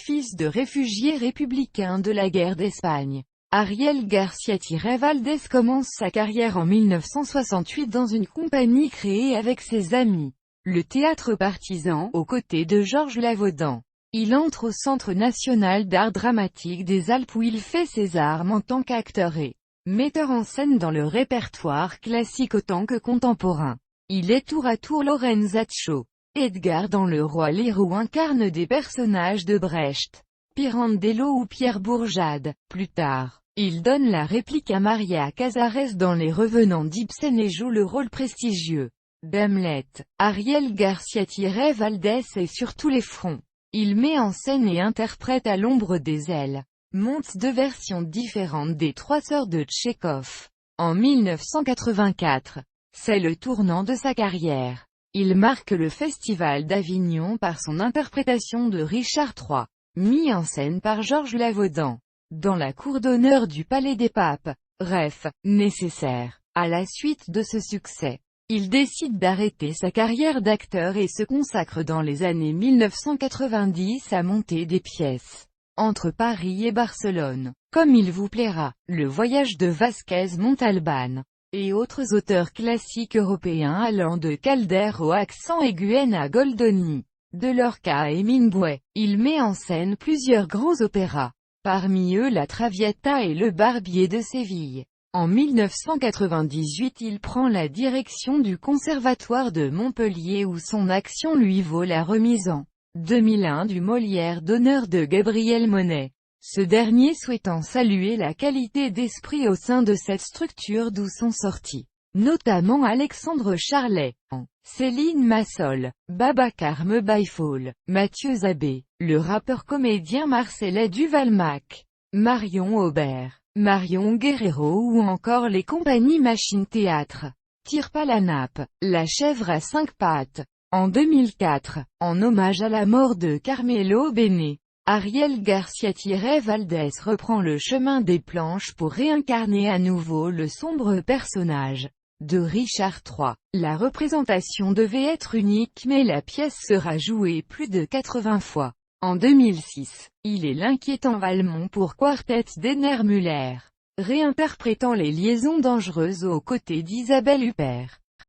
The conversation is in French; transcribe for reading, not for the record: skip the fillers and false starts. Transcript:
fils de réfugiés républicains de la guerre d'Espagne. Ariel García-Valdés commence sa carrière en 1968 dans une compagnie créée avec ses amis, le Théâtre Partisan, aux côtés de Georges Lavaudant. Il entre au Centre national d'art dramatique des Alpes où il fait ses armes en tant qu'acteur et metteur en scène dans le répertoire classique autant que contemporain. Il est tour à tour Lorenzaccio, Edgar dans Le Roi Lear ou incarne des personnages de Brecht, Pirandello ou Pierre Bourjade. Plus tard, il donne la réplique à Maria Casares dans Les Revenants d'Ibsen et joue le rôle prestigieux d'Hamlet. Ariel García-Valdés est sur tous les fronts. Il met en scène et interprète À l'ombre des ailes, monte deux versions différentes des Trois sœurs de Tchekhov. En 1984, c'est le tournant de sa carrière. Il marque le Festival d'Avignon par son interprétation de Richard III, mis en scène par Georges Lavaudant, dans la cour d'honneur du Palais des Papes. Bref, nécessaire. À la suite de ce succès, il décide d'arrêter sa carrière d'acteur et se consacre dans les années 1990 à monter des pièces entre Paris et Barcelone, comme Il vous plaira, Le voyage de Vasquez Montalbán, et autres auteurs classiques européens allant de Calder au accent aigu à Goldoni, de Lorca à Hemingway. Il met en scène plusieurs grands opéras, parmi eux La Traviata et Le Barbier de Séville. En 1998 il prend la direction du Conservatoire de Montpellier où son action lui vaut la remise en 2001 du Molière d'honneur de Gabriel Monet, ce dernier souhaitant saluer la qualité d'esprit au sein de cette structure d'où sont sortis, notamment Alexandre Charlet, Céline Massol, Babacar Mbaïfol, Mathieu Zabé, le rappeur-comédien Marcellais Duvalmac, Marion Aubert, Marion Guerrero ou encore les compagnies Machine Théâtre, Tire pas la nappe, La chèvre à cinq pattes. En 2004, en hommage à la mort de Carmelo Bene, Ariel García-Valdés reprend le chemin des planches pour réincarner à nouveau le sombre personnage de Richard III. La représentation devait être unique mais la pièce sera jouée plus de 80 fois. En 2006, il est l'inquiétant Valmont pour Quartet d'Ener Müller, réinterprétant les liaisons dangereuses aux côtés d'Isabelle Huppert.